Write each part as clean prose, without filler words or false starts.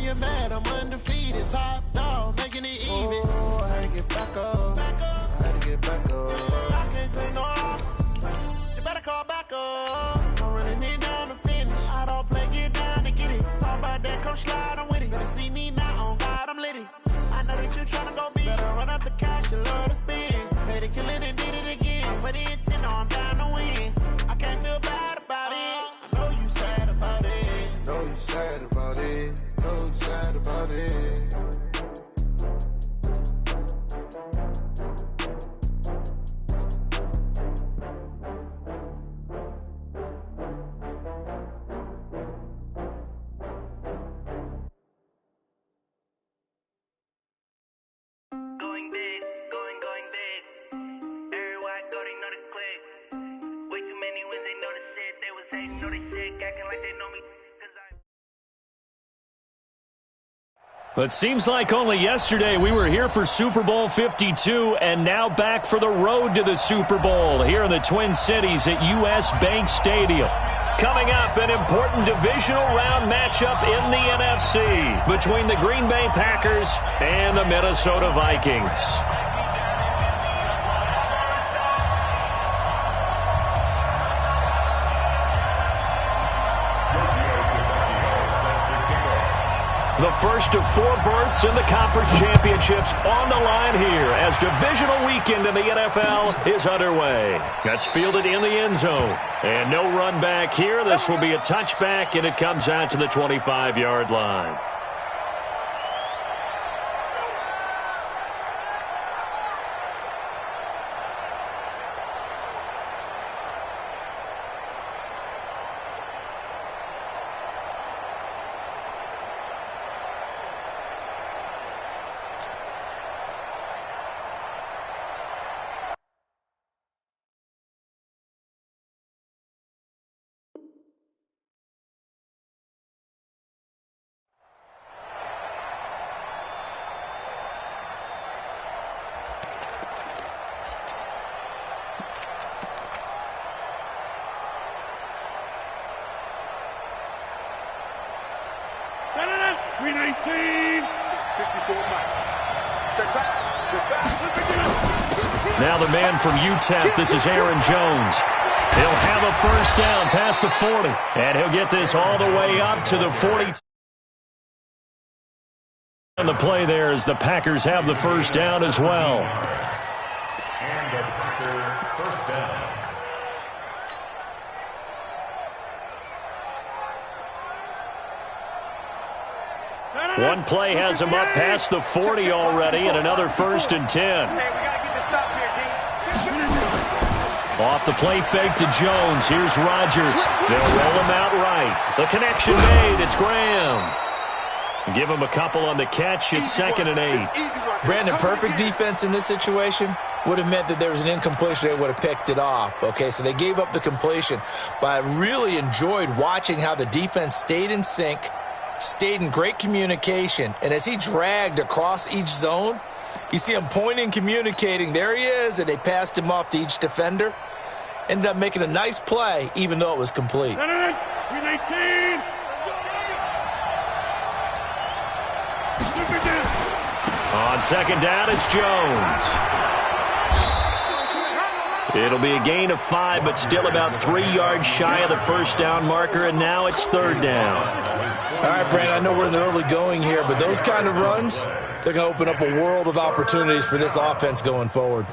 get mad, I'm undefeated. Top dog, making it even. Oh, I had to get back up. I had to get back up. I can't take no loss. You better call back up. I'm running it down to finish. I don't play, get down to get it. Talk about that, come slide, I'm with it. Better see me now, on God, I'm litty. I know that you tryna go big. Better run up the cash, you love to spend. Made it, kill it, and did it again. But the intent, no, I'm down to win. I can't feel bad about it. I know you sad about it. Know you sad about it. Know you sad about it. Going big, going big. Everywhere I go, they know the click. Way too many wins, they know the shit. They was hating, know they sick, acting like they know me. But seems like only yesterday we were here for Super Bowl 52 and now back for the road to the Super Bowl here in the Twin Cities at US Bank Stadium. Coming up, an important divisional round matchup in the NFC between the Green Bay Packers and the Minnesota Vikings. The first of 4 berths in the conference championships on the line here as divisional weekend in the NFL is underway. That's fielded in the end zone. And no run back here. This will be a touchback, and it comes out to the 25-yard line. Now the man from UTEP, this is Aaron Jones. He'll have a first down past the 40, and he'll get this all the way up to the 40. And the play there is the Packers have the first down as well. And a Packer first down. One play has him up past the 40 already, and another first and 10. Off the play fake to Jones. Here's Rodgers. They'll roll him out right. The connection made. It's Graham. Give him a couple on the catch. It's 2nd and 8. Brandon, perfect defense in this situation would have meant that there was an incompletion. They would have picked it off. Okay, so they gave up the completion. But I really enjoyed watching how the defense stayed in sync, stayed in great communication. And as he dragged across each zone, you see him pointing, communicating. There he is, and they passed him off to each defender. Ended up making a nice play, even though it was complete. On second down, it's Jones. It'll be a gain of 5, but still about 3 yards shy of the first down marker, and now it's 3rd down. All right, Brandon, I know we're in the early going here, but those kind of runs, they're going to open up a world of opportunities for this offense going forward.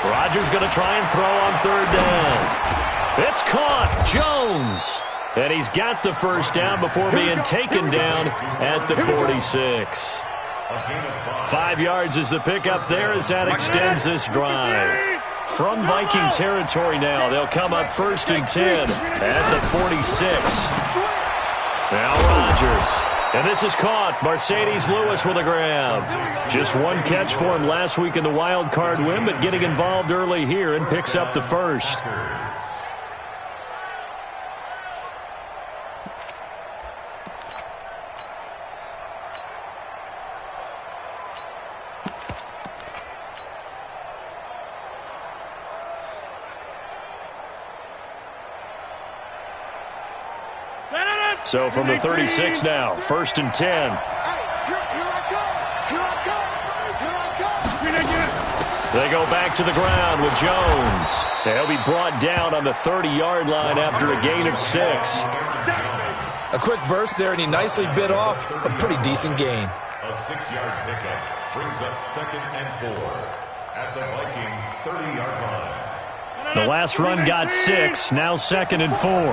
Rodgers going to try and throw on 3rd down. It's caught. Jones. And he's got the first down before being taken down at the 46. 5 yards is the pickup there as that extends this drive. From Viking territory now, they'll come up 1st and 10 at the 46. Now Rodgers. And this is caught. Mercedes Lewis with a grab. Just one catch for him last week in the wild card win, but getting involved early here and picks up the first. So from the 36 now, 1st and 10. They go back to the ground with Jones. He'll be brought down on the 30-yard line after a gain of 6. A quick burst there, and he nicely bit off a pretty decent gain. A 6-yard pickup brings up 2nd and 4 at the Vikings' 30-yard line. The last run got 6, now 2nd and 4. There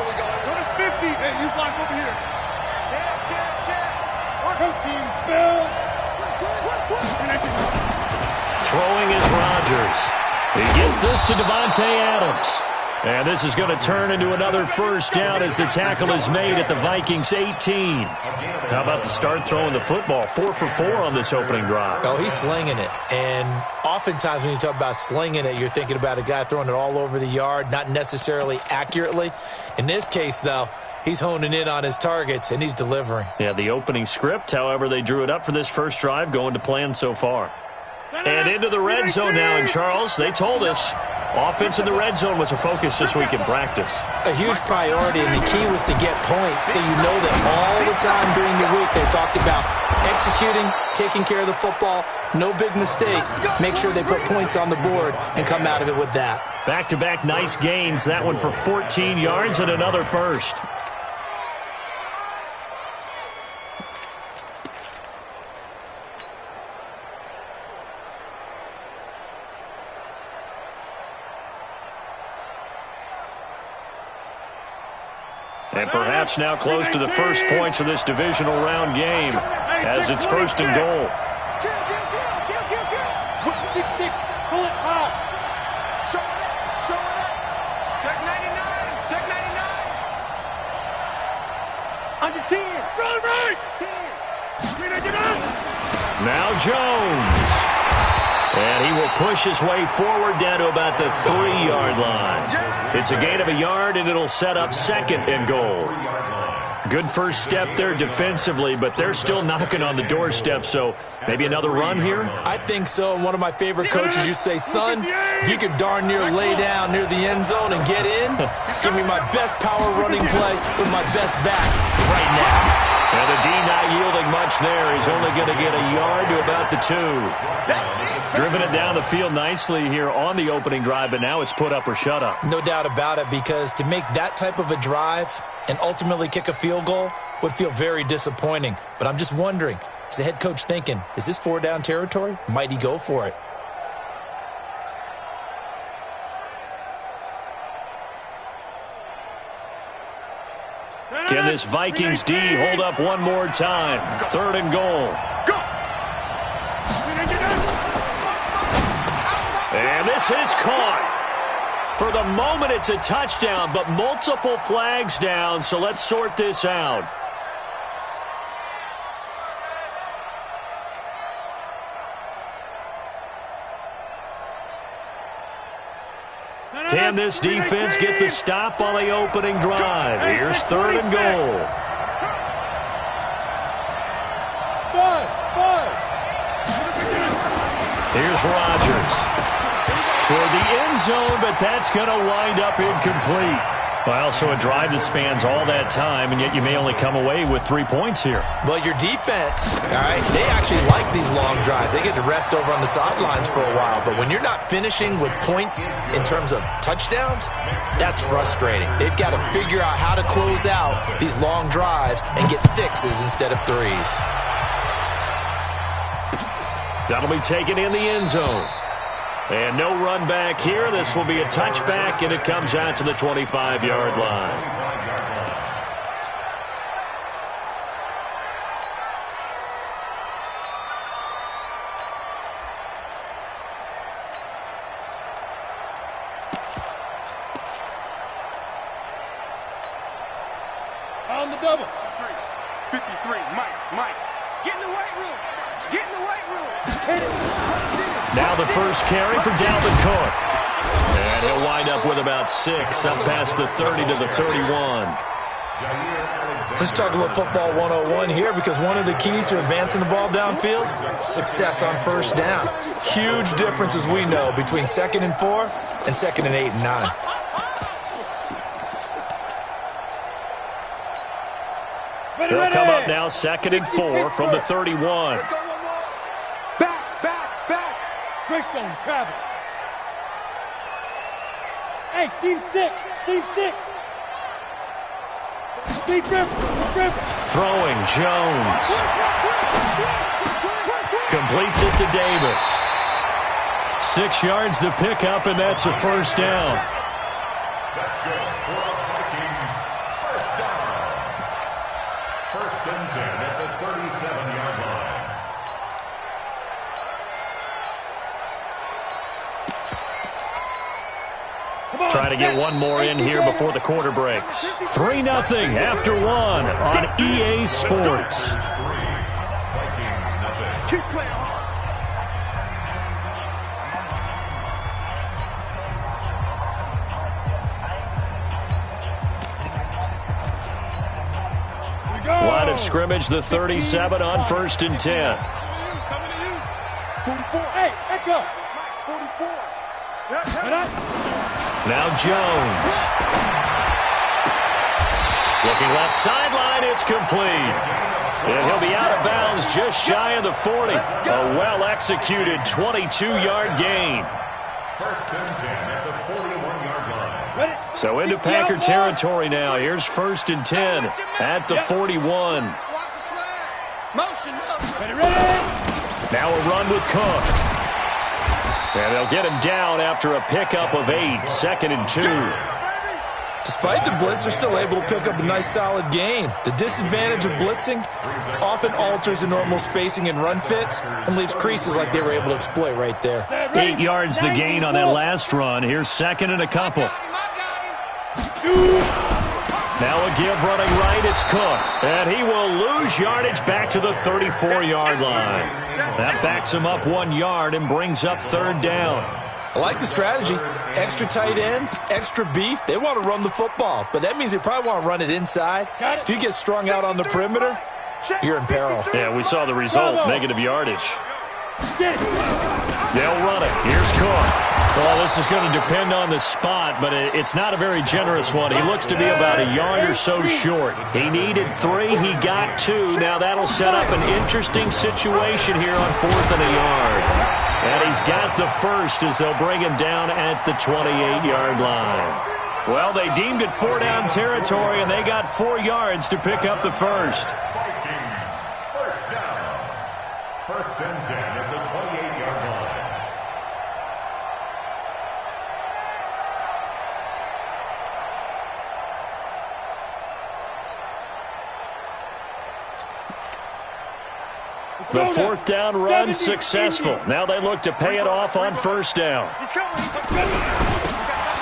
we go. Go to 50. Hey, you block over here. Check. Work team, spill. Throwing is Rodgers. He gets this to Devontae Adams. And this is going to turn into another first down as the tackle is made at the Vikings 18. How about the start throwing the football? 4 for 4 on this opening drive. Oh, he's slinging it. And oftentimes when you talk about slinging it, you're thinking about a guy throwing it all over the yard, not necessarily accurately. In this case, though, he's honing in on his targets, and he's delivering. Yeah, the opening script, however, they drew it up for this first drive, going to plan so far. And into the red zone now, and Charles, they told us offense in the red zone was a focus this week in practice. A huge priority, and the key was to get points, so you know that all the time during the week they talked about executing, taking care of the football, no big mistakes, make sure they put points on the board and come out of it with that. Back-to-back nice gains, that one for 14 yards and another first. And perhaps now close to the first points of this divisional round game as it's 1st and goal. Put 6-6. Pull it hard. Show it up. Check 99. Check 99. Under 10. Run right. 10. Now Jones. And he will push his way forward down to about the 3-yard line. It's a gain of a yard, and it'll set up 2nd and goal. Good first step there defensively, but they're still knocking on the doorstep, so maybe another run here? I think so. And one of my favorite coaches, you say, son, if you could darn near lay down near the end zone and get in, give me my best power running play with my best back right now. And the D not yielding much there. He's only going to get a yard to about the 2. Driven it down the field nicely here on the opening drive, but now it's put up or shut up. No doubt about it, because to make that type of a drive and ultimately kick a field goal would feel very disappointing. But I'm just wondering, is the head coach thinking, is this 4-down territory? Might he go for it? Can this Vikings D hold up one more time? 3rd and goal. And this is caught. For the moment, it's a touchdown, but multiple flags down, so let's sort this out. Can this defense get the stop on the opening drive? Here's 3rd and goal. Here's Rodgers. Toward the end zone, but that's going to wind up incomplete. Well, so a drive that spans all that time, and yet you may only come away with 3 points here. Well, your defense, all right, they actually like these long drives. They get to rest over on the sidelines for a while. But when you're not finishing with points in terms of touchdowns, that's frustrating. They've got to figure out how to close out these long drives and get 6s instead of 3s. That'll be taken in the end zone. And no run back here. This will be a touchback, and it comes out to the 25-yard line. On the double. 53. Mike. Get in the weight room. Get in the weight room. Now the first carry for Dalvin Cook. And he'll wind up with about 6, up past the 30 to the 31. Let's talk a little football 101 here, because one of the keys to advancing the ball downfield, success on first down. Huge difference, as we know, between 2nd and 4 and 2nd and 8 and 9. They'll come up now 2nd and 4 from the 31. Let's go one more. Back. Greystone, travel. Hey, seam 6. Deep river. Throwing, Jones. Completes it to Davis. 6 yards the pickup, and that's a first down. That's good for the Vikings. First down. 1st and 10 at the 37-yard line. Trying to get one more in here before the quarter breaks. 3-0 after 1 on EA Sports. Vikings nothing. Keep playing hard. Line of scrimmage, the 37 on 1st and 10. 44. Hey, echo. 44. Now Jones. Looking left sideline, it's complete. And he'll be out of bounds just shy of the 40. A well-executed 22-yard gain. 1st and 10 at the 41-yard line. So into Packer territory now. Here's 1st and 10 at the 41. Watch the slide. Motion. Ready? Now a run with Cook. And they'll get him down after a pickup of 8, 2nd and 2. Despite the blitz, they're still able to pick up a nice, solid gain. The disadvantage of blitzing often alters the normal spacing and run fits and leaves creases like they were able to exploit right there. 8 yards the gain on that last run. Here's 2nd and a couple. Now a give running right, it's Cook. And he will lose yardage back to the 34-yard line. That backs him up 1 yard and brings up 3rd down. I like the strategy. Extra tight ends, extra beef. They want to run the football, but that means they probably want to run it inside. If you get strung out on the perimeter, you're in peril. Yeah, we saw the result, negative yardage. They'll run it. Here's Cook. Well, this is going to depend on the spot, but it's not a very generous one. He looks to be about a yard or so short. He needed 3. He got 2. Now that'll set up an interesting situation here on 4th and a yard. And he's got the first as they'll bring him down at the 28-yard line. Well, they deemed it 4-down territory, and they got 4 yards to pick up the first. Vikings first down. 1st and 10 at the 28-yard line. The 4th down run successful. Now they look to pay it off on 1st down.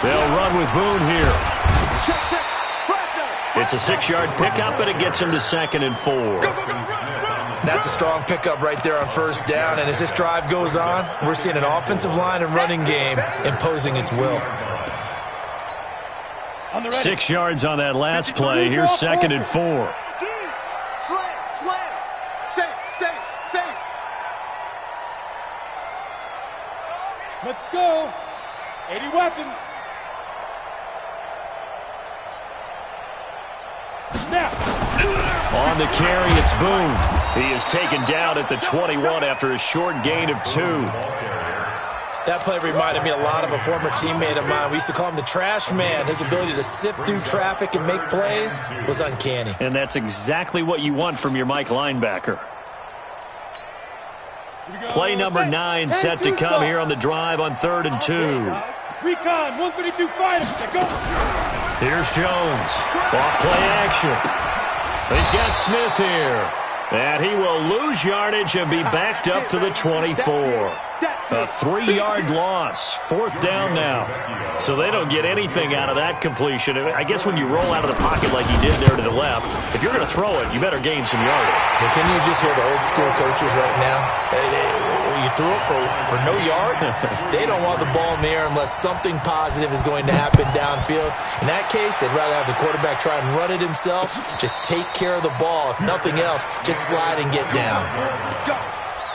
They'll run with Boone here. It's a 6-yard pickup, and it gets him to 2nd and 4. That's a strong pickup right there on 1st down, and as this drive goes on, we're seeing an offensive line and running game imposing its will. 6 yards on that last play. Here's 2nd and 4. Save. Let's go. 80 weapon. Now. On the carry, it's Boone. He is taken down at the 21 after a short gain of 2. That play reminded me a lot of a former teammate of mine. We used to call him the trash man. His ability to sift through traffic and make plays was uncanny. And that's exactly what you want from your Mike linebacker. Play number 9 set to come here on the drive on 3rd and 2. Recon, 132 fighter. Go. Here's Jones. Off play action. He's got Smith here. And he will lose yardage and be backed up to the 24. A 3-yard loss. 4th down now. So they don't get anything out of that completion. I guess when you roll out of the pocket like he did there to the left, if you're going to throw it, you better gain some yardage. And can you just hear the old school coaches right now? You threw it for no yards. They don't want the ball in the air unless something positive is going to happen downfield. In that case, they'd rather have the quarterback try and run it himself. Just take care of the ball. If nothing else, just slide and get down.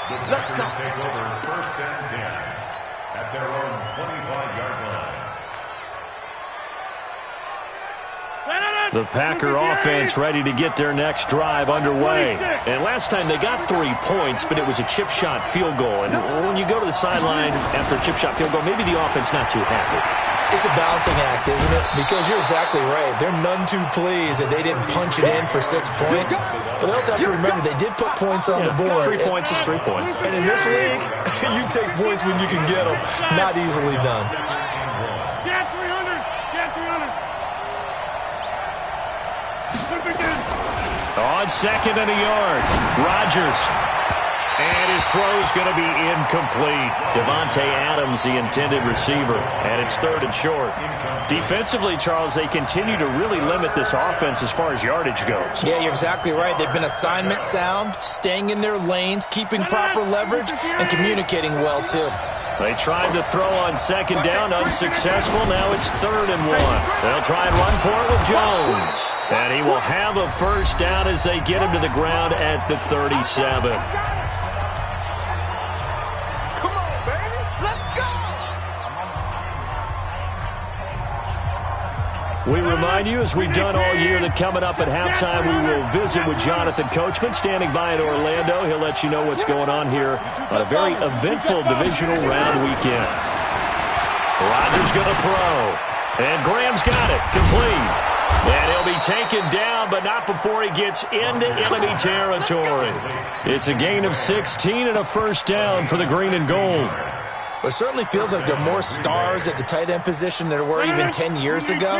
The Packers take over 1st and 10 at their own 25-yard line. The Packer offense ready to get their next drive underway. And last time they got 3 points, but it was a chip shot field goal. And when you go to the sideline after a chip shot field goal, maybe the offense not too happy. It's a balancing act, isn't it? Because you're exactly right. They're none too pleased that they didn't punch it in for 6 points. But they also have to remember they did put points on the board. 3 points is 3 points. And in this league, you take points when you can get them. Not easily done. Get 300. Get 300. On second and a yard, Rodgers. And his throw's going to be incomplete. Devontae Adams, the intended receiver. And it's 3rd and short. Defensively, Charles, they continue to really limit this offense as far as yardage goes. Yeah, you're exactly right. They've been assignment sound, staying in their lanes, keeping proper leverage, and communicating well, too. They tried to throw on second down, unsuccessful. Now it's 3rd and 1. They'll try and run for it with Jones. And he will have a first down as they get him to the ground at the 37. We remind you, as we've done all year, that coming up at halftime, we will visit with Jonathan Coachman, standing by in Orlando. He'll let you know what's going on here on a very eventful divisional round weekend. Rodgers going to throw. And Graham's got it. Complete. And he'll be taken down, but not before he gets into enemy territory. It's a gain of 16 and a first down for the green and gold. It certainly feels like there are more stars at the tight end position than there were even 10 years ago.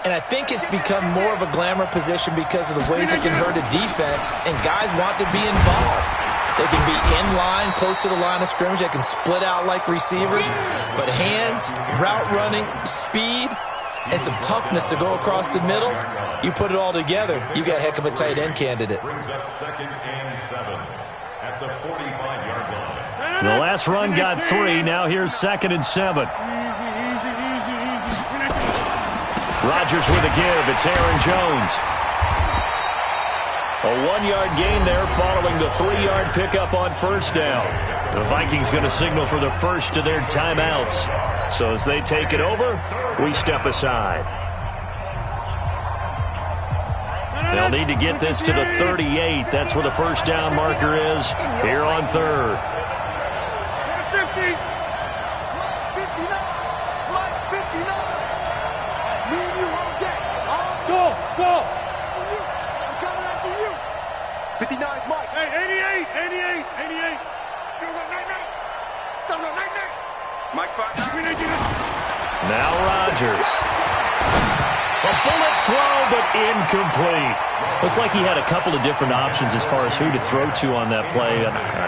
And I think it's become more of a glamour position because of the ways it can hurt a defense, and guys want to be involved. They can be in line, close to the line of scrimmage. They can split out like receivers. But hands, route running, speed, and some toughness to go across the middle, you put it all together, you got a heck of a tight end candidate. Brings up 2nd and 7 at the 45-yard line. The last run got 3. Now here's 2nd and 7. Rodgers with a give. It's Aaron Jones. A 1-yard gain there following the 3-yard pickup on first down. The Vikings going to signal for the first of their timeouts. So as they take it over, we step aside. They'll need to get this to the 38. That's where the first down marker is here on 3rd. 50. Go. I'm coming after you. 59 Mike. Hey, 88. Mike's 5. Now Rodgers. A bullet throw, but incomplete. Looked like he had a couple of different options as far as who to throw to on that play.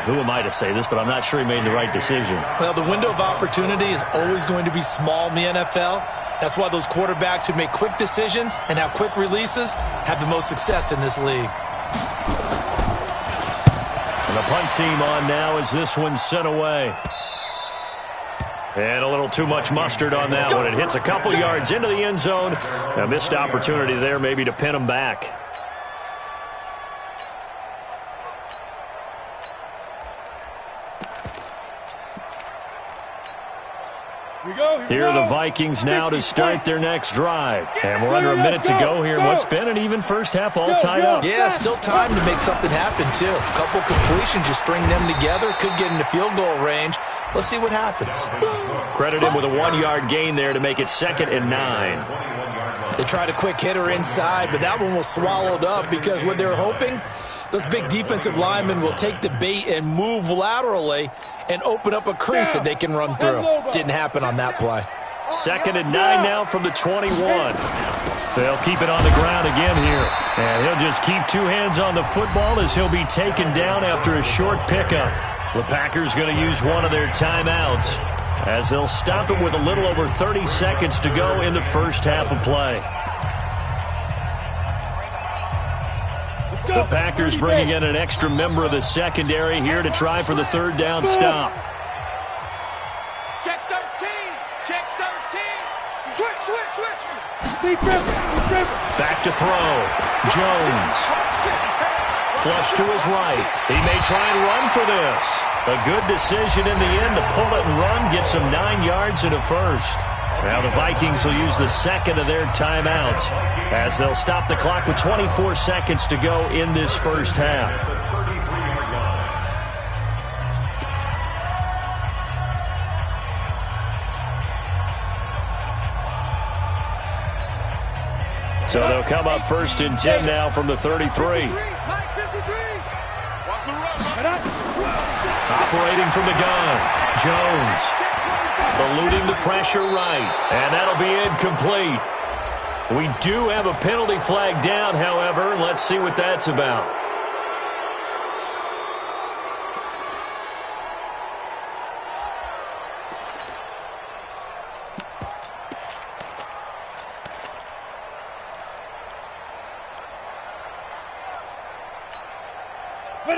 Who am I to say this, but I'm not sure he made the right decision. Well, the window of opportunity is always going to be small in the NFL. That's why those quarterbacks who make quick decisions and have quick releases have the most success in this league. And the punt team on now as this one's sent away. And a little too much mustard on that one. It hits a couple yards into the end zone. A missed opportunity there maybe to pin them back. Here are the Vikings now to start their next drive. And we're under a minute to go here in what's been an even first half all tied up. Yeah, still time to make something happen, too. A couple completions, you string them together, could get into field goal range. Let's see what happens. Credit him with a 1-yard gain there to make it 2nd and 9. They tried a quick hitter inside, but that one was swallowed up because what they're hoping, those big defensive linemen will take the bait and move laterally and open up a crease that they can run through. Didn't happen on that play. 2nd and 9 now from the 21. They'll keep it on the ground again here. And he'll just keep 2 hands on the football as he'll be taken down after a short pickup. The Packers going to use one of their timeouts as they'll stop it with a little over 30 seconds to go in the first half of play. The Packers bringing in an extra member of the secondary here to try for the 3rd down stop. Check 13. Check 13. Switch. Back to throw. Jones. Flush to his right. He may try and run for this. A good decision in the end to pull it and run. Gets him 9 yards and a first. Now the Vikings will use the second of their timeouts as they'll stop the clock with 24 seconds to go in this first half. So they'll come up 1st and 10 now from the 33. Operating from the gun, Jones. Eluding the pressure right, and that'll be incomplete. We do have a penalty flag down, however, and let's see what that's about.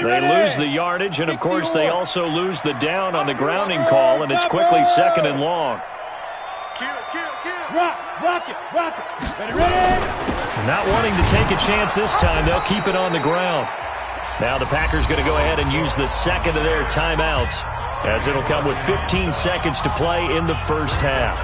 They lose the yardage, and, of course, they also lose the down on the grounding call, and it's quickly 2nd and long. Block it. Ready. Not wanting to take a chance this time, they'll keep it on the ground. Now the Packers going to go ahead and use the second of their timeouts, as it'll come with 15 seconds to play in the first half.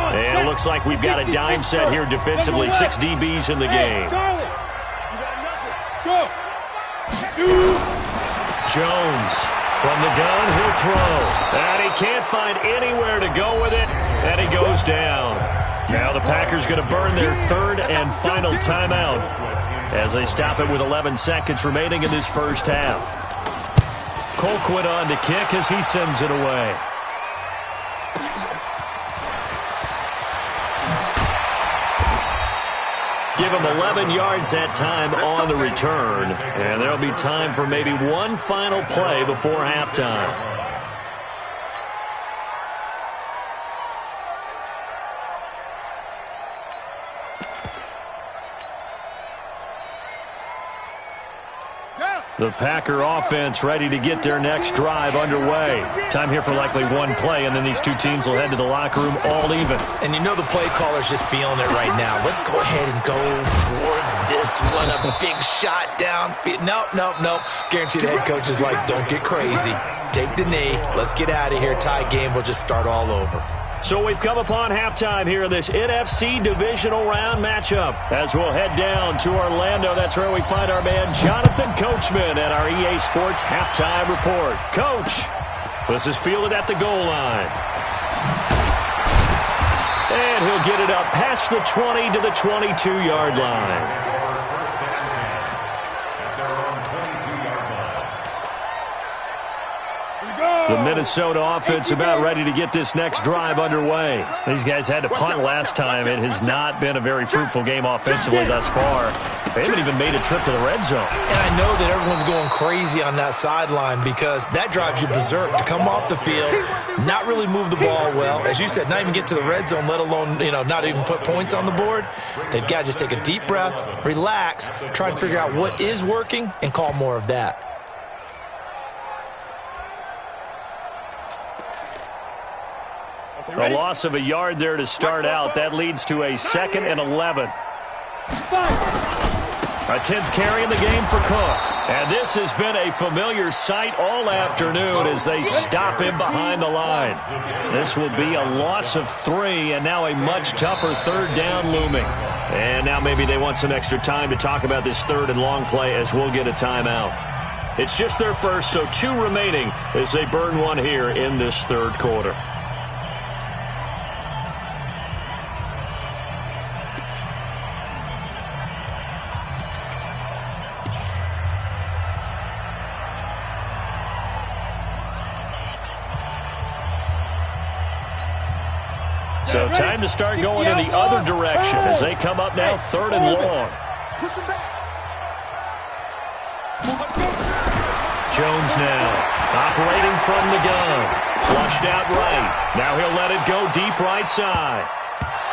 And it looks like we've got a dime set here defensively. 6 DBs in the game. Jones from the gun, he'll throw. And he can't find anywhere to go with it, and he goes down. Now the Packers going to burn their 3rd and final timeout as they stop it with 11 seconds remaining in this first half. Colquitt on to kick as he sends it away. Give him 11 yards that time on the return. And there'll be time for maybe one final play before halftime. The Packer offense ready to get their next drive underway. Time here for likely one play, and then these two teams will head to the locker room all even. And you know the play caller's just feeling it right now. Let's go ahead and go for this one. A big shot downfield. Nope. Guarantee the head coach is like, don't get crazy. Take the knee. Let's get out of here. Tie game. We'll just start all over. So we've come upon halftime here in this NFC divisional round matchup. As we'll head down to Orlando, that's where we find our man Jonathan Coachman at our EA Sports Halftime Report. Coach, this is fielded at the goal line. And he'll get it up past the 20 to the 22-yard line. The Minnesota offense about ready to get this next drive underway. These guys had to punt last time. It has not been a very fruitful game offensively thus far. They haven't even made a trip to the red zone. And I know that everyone's going crazy on that sideline because that drives you berserk to come off the field, not really move the ball well. As you said, not even get to the red zone, let alone, not even put points on the board. They've got to just take a deep breath, relax, try and figure out what is working, and call more of that. A loss of a yard there to start out. That leads to a 2nd and 11. A 10th carry in the game for Cook. And this has been a familiar sight all afternoon as they stop him behind the line. This will be a loss of 3 and now a much tougher 3rd down looming. And now maybe they want some extra time to talk about this 3rd and long play as we'll get a timeout. It's just their first, so 2 remaining as they burn one here in this 3rd quarter. So time to start going in the other direction as they come up now 3rd and long. Jones now operating from the gun. Flushed out right. Now he'll let it go deep right side.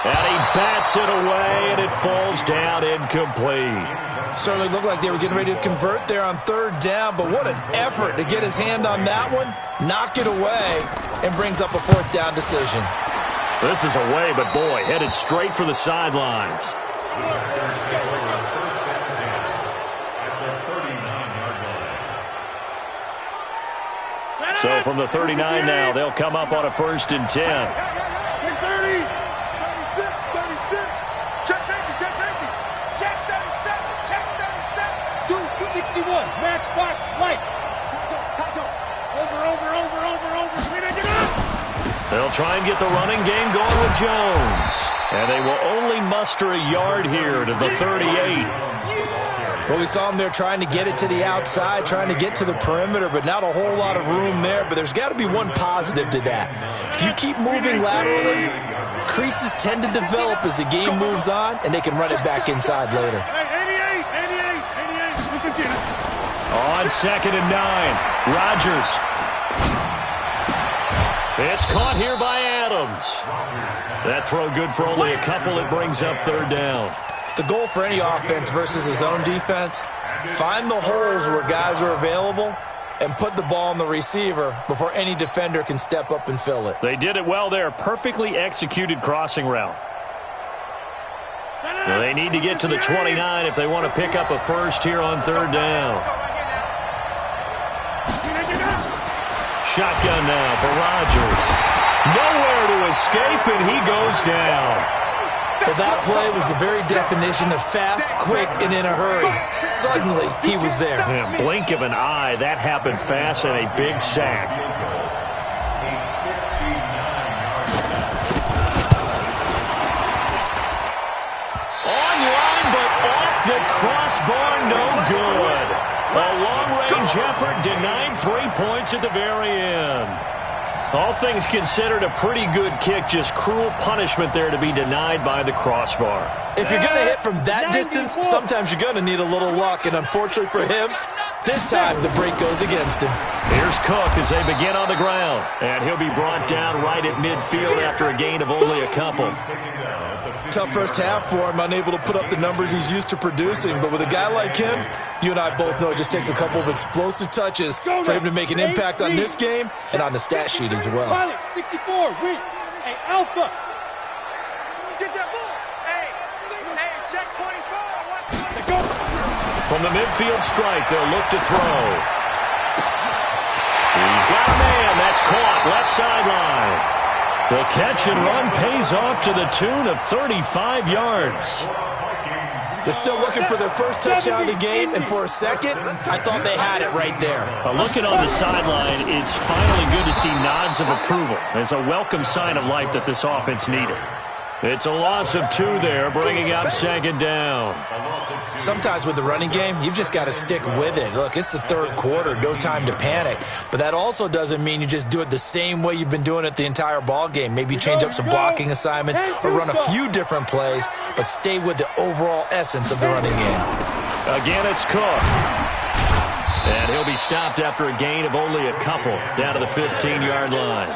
And he bats it away, and it falls down incomplete. Certainly looked like they were getting ready to convert there on 3rd down, but what an effort to get his hand on that one, knock it away, and brings up a 4th down decision. This is away, but boy, headed straight for the sidelines. So from the 39 now, they'll come up on a 1st and 10. 30, 36, 36. Check safety, check safety. Check 37, check 37. Do 261, match box, lights. Over. Get up. They'll try and get the running game going with Jones. And they will only muster a yard here to the 38. Well, we saw him there trying to get it to the outside, trying to get to the perimeter, but not a whole lot of room there. But there's got to be one positive to that. If you keep moving laterally, creases tend to develop as the game moves on, and they can run it back inside later. 88. On 2nd and 9, Rodgers. It's caught here by Adams. That throw good for only a couple. It brings up 3rd down. The goal for any offense versus a zone defense, find the holes where guys are available and put the ball on the receiver before any defender can step up and fill it. They did it well there. Perfectly executed crossing route. Now they need to get to the 29 if they want to pick up a first here on 3rd down. Shotgun now for Rodgers. Nowhere to escape, and he goes down. Well, that play was the very definition of fast, quick, and in a hurry. Suddenly, he was there. Yeah, blink of an eye, that happened fast, and a big sack. Online, but off the crossbar, no good. A long-range effort denied 3 points at the very end. All things considered, a pretty good kick, just cruel punishment there to be denied by the crossbar. If you're going to hit from that distance, sometimes you're going to need a little luck, and unfortunately for him, this time the break goes against him. Here's Cook as they begin on the ground, and he'll be brought down right at midfield after a gain of only a couple. Tough first half for him, unable to put up the numbers he's used to producing, but with a guy like him, you and I both know it just takes a couple of explosive touches for him to make an impact on this game and on the stat sheet as well. Pilot, 64, wait. Hey, Alpha. Get that ball. Hey, check 24. Go. From the midfield strike, they'll look to throw. He's got a man. That's caught. Left sideline. The catch and run pays off to the tune of 35 yards. They're still looking for their first touchdown of the game, and for a second, I thought they had it right there. Looking on the sideline, it's finally good to see nods of approval. It's a welcome sign of life that this offense needed. It's a loss of 2 there, bringing up 2nd down. Sometimes with the running game, you've just got to stick with it. Look, it's the 3rd quarter, no time to panic. But that also doesn't mean you just do it the same way you've been doing it the entire ball game. Maybe change up some blocking assignments or run a few different plays, but stay with the overall essence of the running game. Again, it's Cook. And he'll be stopped after a gain of only a couple, down to the 15-yard line.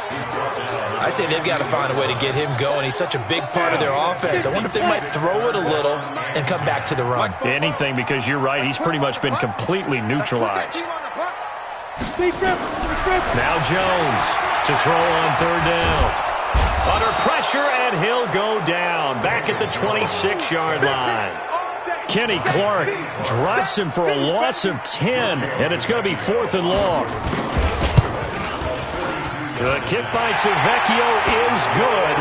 I'd say they've got to find a way to get him going. He's such a big part of their offense. I wonder if they might throw it a little and come back to the run. Anything, because you're right, he's pretty much been completely neutralized. Now Jones to throw on 3rd down. Under pressure, and he'll go down. Back at the 26-yard line. Kenny Clark drops him for a loss of 10, and it's going to be 4th and long. The kick by Tavecchio is good,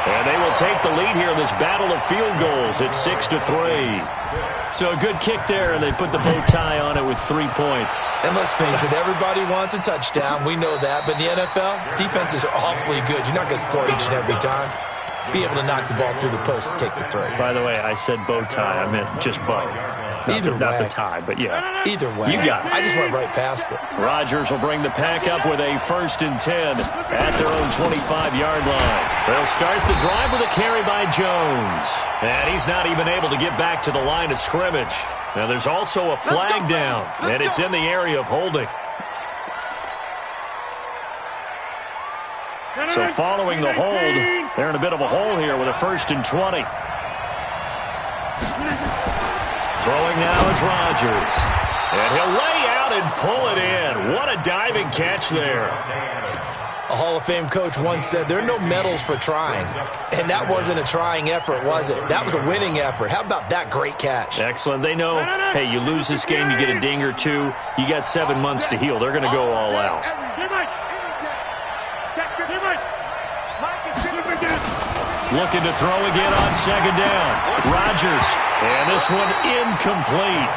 and they will take the lead here in this battle of field goals at 6-3. So a good kick there, and they put the bow tie on it with 3 points. And let's face it, everybody wants a touchdown. We know that, but in the NFL, defenses are awfully good. You're not going to score each and every time. Be able to knock the ball through the post and take the throw. By the way, I said bow tie. I meant just bow. Not the tie, but yeah. Either way. You got it. I just went right past it. Rodgers will bring the pack up with a 1st and 10 at their own 25-yard line. They'll start the drive with a carry by Jones. And he's not even able to get back to the line of scrimmage. Now there's also a flag down, and it's in the area of holding. So following the hold, they're in a bit of a hole here with a 1st and 20. Throwing now is Rodgers. And he'll lay out and pull it in. What a diving catch there. A Hall of Fame coach once said, there are no medals for trying. And that wasn't a trying effort, was it? That was a winning effort. How about that great catch? Excellent. They know, hey, you lose this game, you get a ding or two, you got 7 months to heal. They're going to go all out. Looking to throw again on second down. Rodgers. And this one incomplete.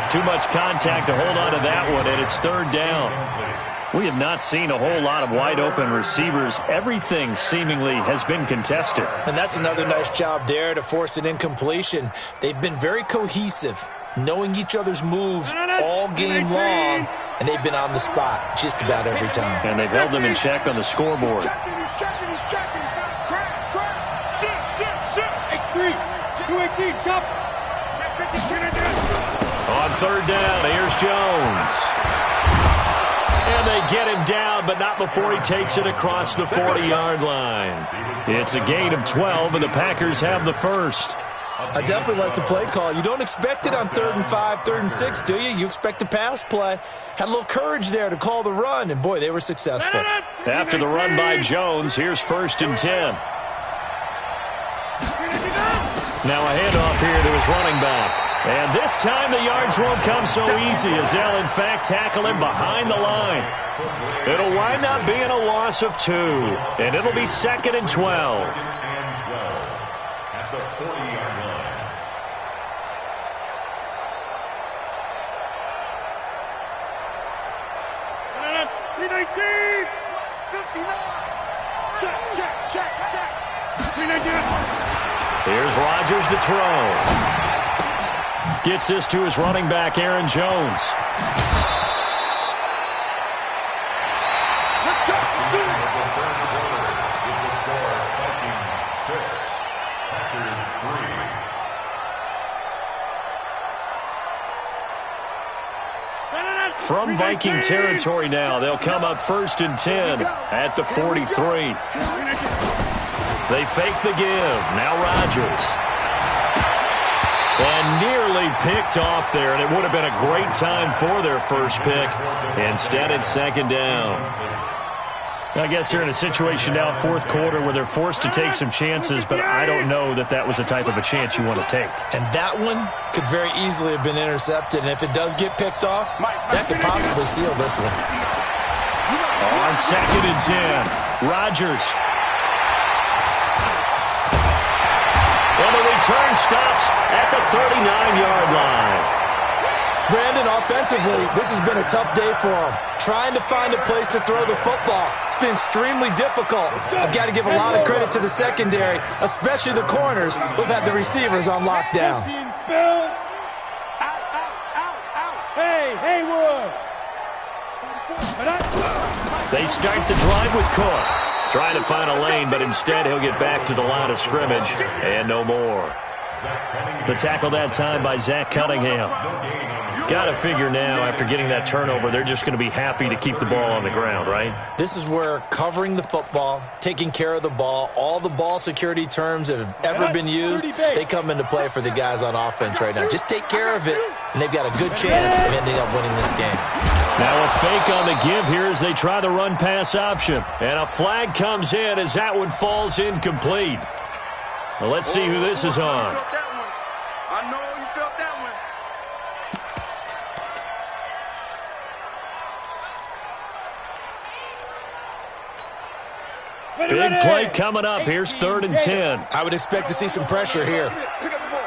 Too much contact to hold on to that one, and it's third down. We have not seen a whole lot of wide-open receivers. Everything seemingly has been contested. And that's another nice job there to force an incompletion. They've been very cohesive, knowing each other's moves all game long, and they've been on the spot just about every time. And they've held them in check on the scoreboard. On third down, here's Jones. And they get him down, but not before he takes it across the 40-yard line. It's a gain of 12, and the Packers have the first. I definitely like the play call. You don't expect it on 3rd and 5, 3rd and 6, do you? You expect a pass play. Had a little courage there to call the run, and boy, they were successful. After the run by Jones, here's 1st and 10. Now a handoff here to his running back. And this time the yards won't come so easy as they'll, in fact, tackle him behind the line. It'll wind up being a loss of 2, and it'll be 2nd and 12. At the 40-yard line. Here's Rodgers to throw. Gets this to his running back, Aaron Jones. From Viking territory now, they'll come up 1st and 10 at the 43. They fake the give. Now Rodgers. And nearly picked off there, and it would have been a great time for their first pick. Instead, it's 2nd down. I guess they're in a situation now, 4th quarter, where they're forced to take some chances, but I don't know that that was the type of a chance you want to take. And that one could very easily have been intercepted, and if it does get picked off, that could possibly seal this one. On 2nd and 10, Rodgers. And the return stops at the 39-yard line. Brandon, offensively, this has been a tough day for him. Trying to find a place to throw the football. It's been extremely difficult. I've got to give a lot of credit to the secondary, especially the corners who've had the receivers on lockdown. Hey, Haywood. They start the drive with Cook. Trying to find a lane, but instead he'll get back to the line of scrimmage and no more. The tackle that time by Zach Cunningham. Got to figure now, after getting that turnover, they're just going to be happy to keep the ball on the ground, right? This is where covering the football, taking care of the ball, all the ball security terms that have ever been used, they come into play for the guys on offense right now. Just take care of it, and they've got a good chance of ending up winning this game. Now a fake on the give here as they try the run-pass option. And a flag comes in as that one falls incomplete. Well, let's see who this is on. I know you felt that one. Big play coming up. Here's 3rd and 10. I would expect to see some pressure here. Pick up the ball.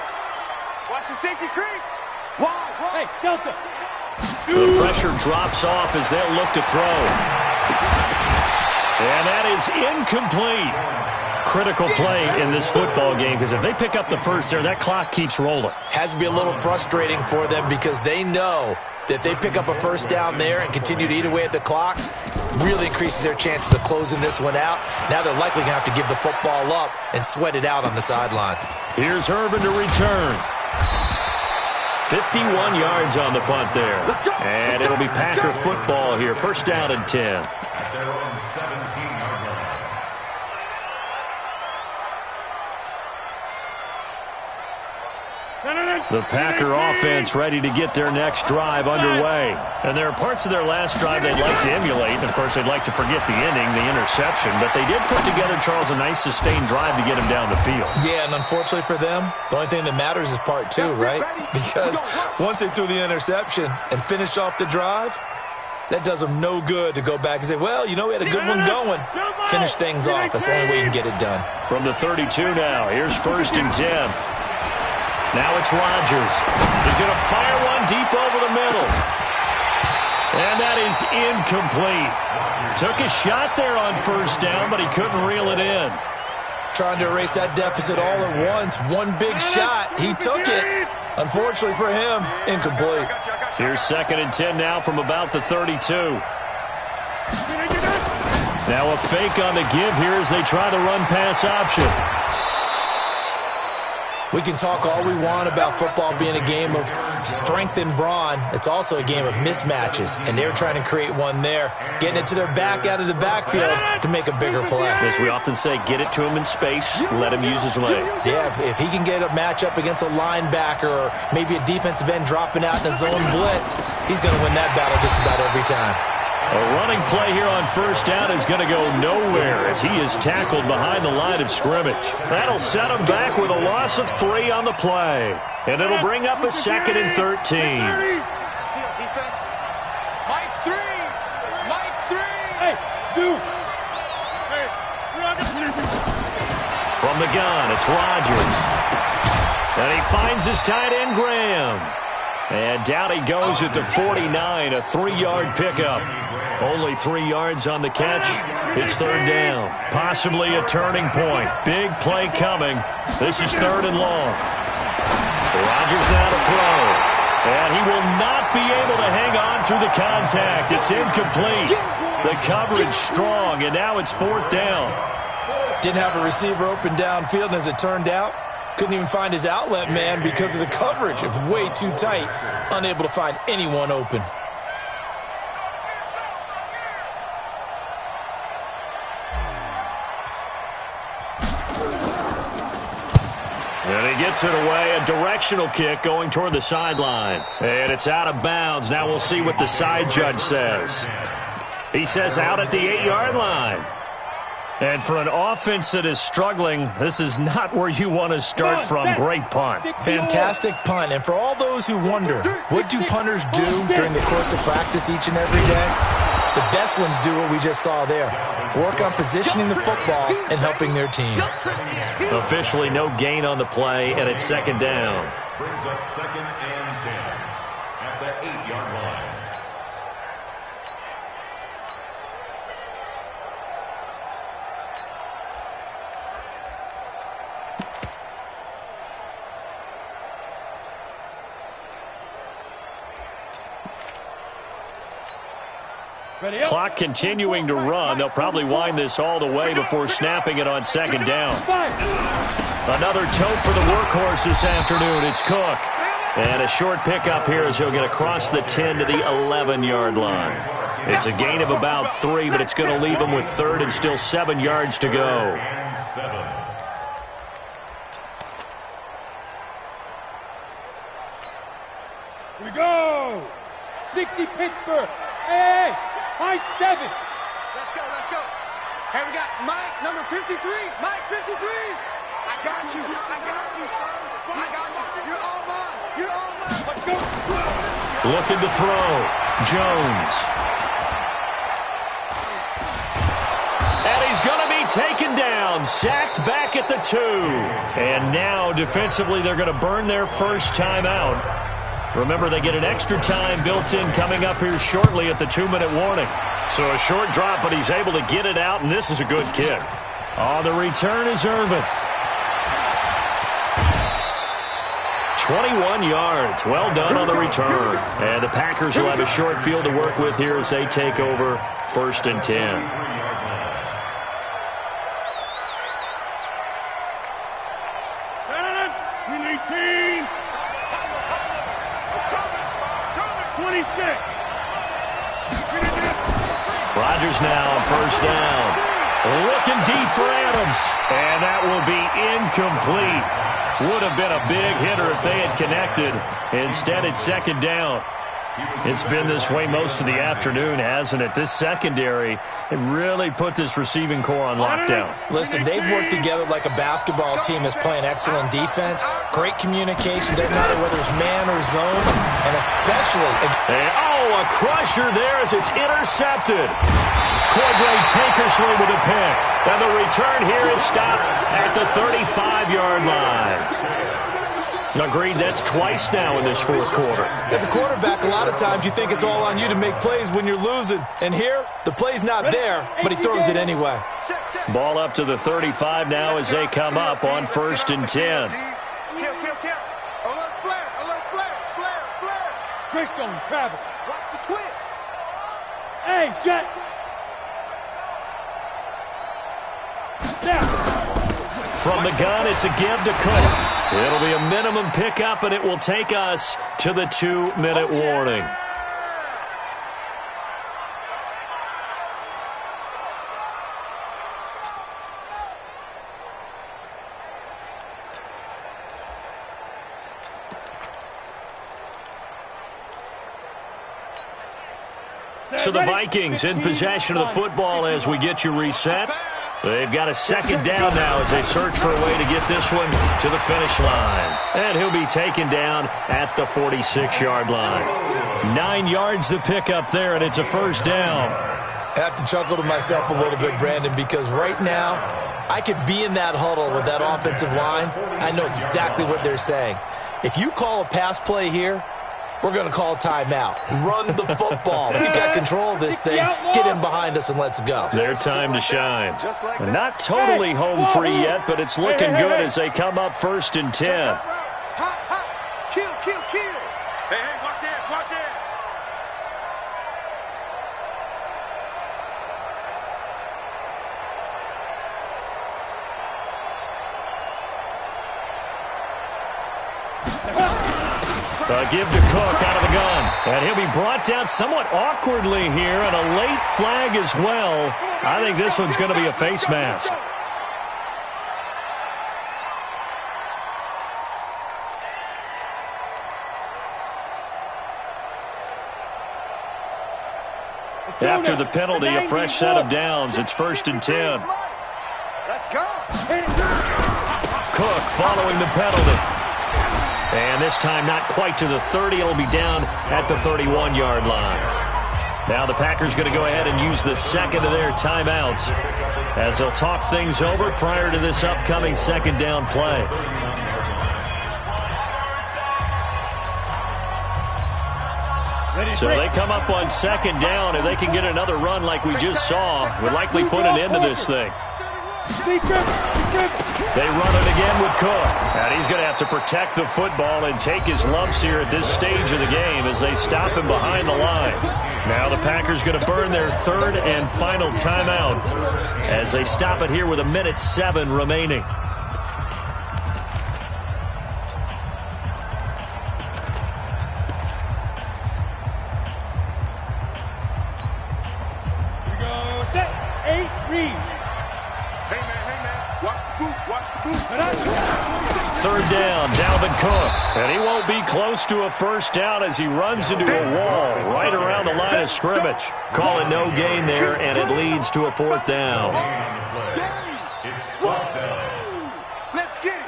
Watch the safety creep. Hey, Delta. The pressure drops off as they'll look to throw. And that is incomplete. Critical play in this football game, because if they pick up the first there, that clock keeps rolling. Has to be a little frustrating for them because they know that they pick up a first down there and continue to eat away at the clock, really increases their chances of closing this one out. Now they're likely going to have to give the football up and sweat it out on the sideline. Here's Herman to return. 51 yards on the punt there. And it'll be Packer football here. First down and 10. At their own 17-yard line. The Packer offense ready to get their next drive underway. And there are parts of their last drive they'd like to emulate. And, of course, they'd like to forget the ending, the interception. But they did put together, Charles, a nice sustained drive to get him down the field. Yeah, and unfortunately for them, the only thing that matters is part two, right? Because once they threw the interception and finished off the drive, that does them no good to go back and say, well, you know, we had a good one going. Finish things off. That's the only way you can get it done. From the 32 now, here's 1st and 10. Now it's Rodgers. He's going to fire one deep over the middle. And that is incomplete. Took a shot there on 1st down, but he couldn't reel it in. Trying to erase that deficit all at once. One big shot. He took it. Unfortunately for him, incomplete. Here's 2nd and 10 now from about the 32. Now a fake on the give here as they try the run-pass option. We can talk all we want about football being a game of strength and brawn. It's also a game of mismatches, and they're trying to create one there, getting it to their back out of the backfield to make a bigger play. As we often say, get it to him in space, let him use his leg. Yeah, if he can get a matchup against a linebacker or maybe a defensive end dropping out in a zone blitz, he's going to win that battle just about every time. A running play here on 1st down is going to go nowhere as he is tackled behind the line of scrimmage. That'll set him back with a loss of 3 on the play. And it'll bring up a 2nd and 13. Defense. Mike 3. Mike 3. Hey, dude. From the gun, it's Rodgers. And he finds his tight end, Graham. And down he goes at the 49, a 3-yard pickup. Only 3 yards on the catch. It's 3rd down. Possibly a turning point. Big play coming. This is 3rd and long. Rodgers now to throw. And he will not be able to hang on through the contact. It's incomplete. The coverage strong, and now it's 4th down. Didn't have a receiver open downfield, and as it turned out, couldn't even find his outlet man because of the coverage. It was way too tight. Unable to find anyone open. And he gets it away. A directional kick going toward the sideline. And it's out of bounds. Now we'll see what the side judge says. He says out at the 8-yard line. And for an offense that is struggling, this is not where you want to start from. Great punt. Fantastic punt. And for all those who wonder, what do punters do during the course of practice each and every day? The best ones do what we just saw there. Work on positioning the football and helping their team. Officially no gain on the play, and it's 2nd down. Brings up 2nd and 10 at the 8-yard line. Clock continuing to run. They'll probably wind this all the way before snapping it on 2nd down. Another tote for the workhorse this afternoon. It's Cook. And a short pickup here as he'll get across the 10 to the 11-yard line. It's a gain of about 3, but it's going to leave him with 3rd and still 7 yards to go. Here we go. 60 Pittsburgh. Hey, high 7. Let's go, let's go. Hey, we got Mike, number 53. Mike, 53. I got you, son. I got you. You're all mine. You're all mine. Let's go. Looking to throw. Jones. And he's going to be taken down. Sacked back at the 2. And now, defensively, they're going to burn their first timeout. Remember, they get an extra time built in coming up here shortly at the 2-minute warning. So a short drop, but he's able to get it out, and this is a good kick. On the return is Irvin. 21 yards. Well done on the return. And the Packers will have a short field to work with here as they take over 1st and 10. Rodgers now on 1st down. Looking deep for Adams. And that will be incomplete. Would have been a big hitter if they had connected. Instead, it's second down. It's been this way most of the afternoon, hasn't it? This secondary, it really put this receiving core on lockdown. Listen, they've worked together like a basketball team that's playing excellent defense, great communication, doesn't matter whether it's man or zone, and especially... a crusher there as it's intercepted. Cordray Tankersley with a pick. And the return here is stopped at the 35-yard line. Agreed, that's twice now in this fourth quarter. As a quarterback, a lot of times you think it's all on you to make plays when you're losing. And here, the play's not there, but he throws it anyway. Ball up to the 35 now as they come up on 1st and 10. Alert flare. Greystone travel. Watch the twist. Hey, Jet. Now. From the gun, it's a give to Cook. It'll be a minimum pickup, and it will take us to the 2-minute warning. So the Vikings in possession of the football as we get you reset. They've got a second down now as they search for a way to get this one to the finish line. And he'll be taken down at the 46-yard line. 9 yards to pick up there, and it's a first down. I have to chuckle to myself a little bit, Brandon, because right now I could be in that huddle with that offensive line. I know exactly what they're saying. If you call a pass play here, we're going to call a timeout. Run the football. We've got control of this thing. Get in behind us and let's go. Their time to shine. Not totally home free yet, but it's looking good as they come up 1st and 10. Hot. Kill. Hey, watch it. Give to Cook out of the gun. And he'll be brought down somewhat awkwardly here, and a late flag as well. I think this one's going to be a face mask. After the penalty, a fresh set of downs. It's 1st and 10. Let's go. Cook following the penalty. And this time not quite to the 30. It'll be down at the 31-yard line. Now the Packers going to go ahead and use the second of their timeouts as they'll talk things over prior to this upcoming second down play. So they come up on second down. If they can get another run like we just saw, would likely put an end to this thing. They run it again with Cook. And he's going to have to protect the football and take his lumps here at this stage of the game as they stop him behind the line. Now the Packers going to burn their third and final timeout as they stop it here with 1:07 remaining. Third down, Dalvin Cook. And he won't be close to a first down as he runs into a wall right around the line of scrimmage. Call it no gain there, and it leads to a fourth down. It's fourth down. Let's get it.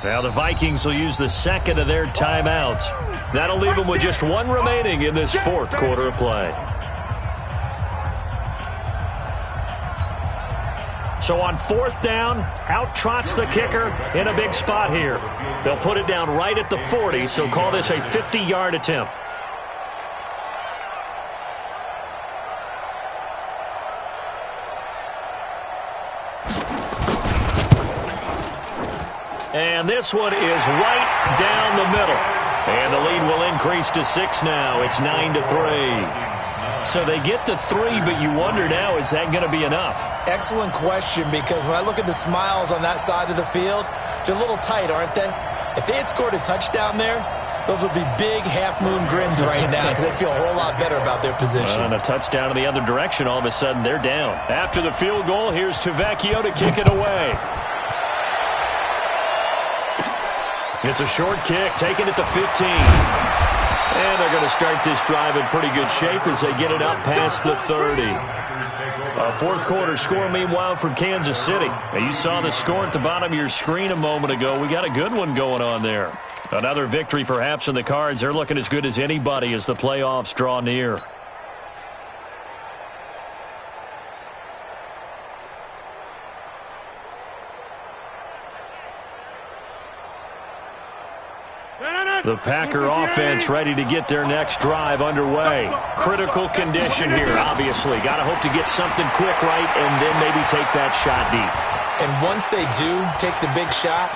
Now the Vikings will use the second of their timeouts. That'll leave them with just one remaining in this fourth quarter of play. So on fourth down, out trots the kicker in a big spot here. They'll put it down right at the 40, so call this a 50-yard attempt. And this one is right down the middle. And the lead will increase to 6 now. It's 9-3. So they get to 3, but you wonder now, is that going to be enough? Excellent question, because when I look at the smiles on that side of the field, they're a little tight, aren't they? If they had scored a touchdown there, those would be big half-moon grins right now because they'd feel a whole lot better about their position. And a touchdown in the other direction, all of a sudden they're down. After the field goal, here's Tavecchio to kick it away. It's a short kick, taking it to 15. And they're going to start this drive in pretty good shape as they get it up past the 30. A fourth quarter score, meanwhile, from Kansas City. Now, you saw the score at the bottom of your screen a moment ago. We got a good one going on there. Another victory perhaps in the cards. They're looking as good as anybody as the playoffs draw near. The Packer offense ready to get their next drive underway. Critical condition here, obviously. Got to hope to get something quick right and then maybe take that shot deep. And once they do take the big shot,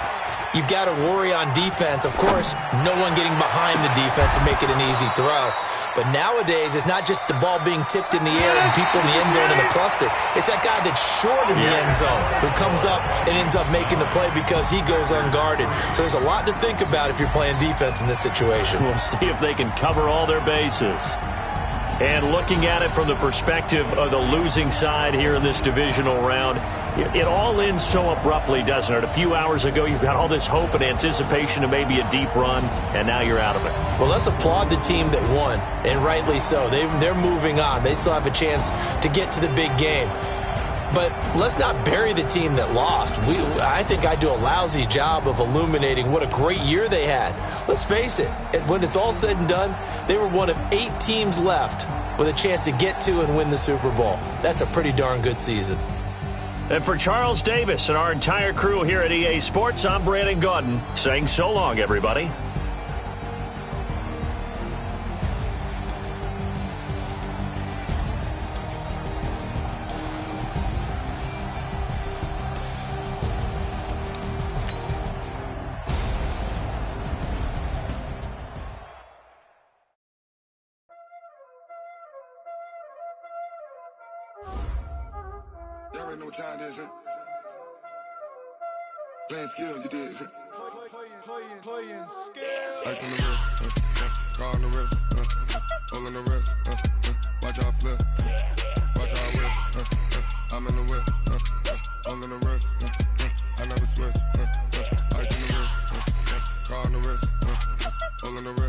you've got to worry on defense. Of course, no one getting behind the defense and make it an easy throw. But nowadays, it's not just the ball being tipped in the air and people in the end zone in a cluster. It's that guy that's short in the end zone who comes up and ends up making the play because he goes unguarded. So there's a lot to think about if you're playing defense in this situation. We'll see if they can cover all their bases. And looking at it from the perspective of the losing side here in this divisional round, it all ends so abruptly, doesn't it? A few hours ago, you've got all this hope and anticipation of maybe a deep run, and now you're out of it. Well, let's applaud the team that won, and rightly so. They're moving on. They still have a chance to get to the big game. But let's not bury the team that lost. I think I do a lousy job of illuminating what a great year they had. Let's face it, when it's all said and done, they were one of 8 teams left with a chance to get to and win the Super Bowl. That's a pretty darn good season. And for Charles Davis and our entire crew here at EA Sports, I'm Brandon Gaudin saying so long, everybody. Y'all already know what time it is, huh? Playing skills, you did. Playing skills. Ice on the wrist, car on the wrist, hole in the wrist, watch out flip, watch out whip, I'm in the whip, hole in the wrist, I never switch, ice on the wrist, car on the wrist, hole in the wrist.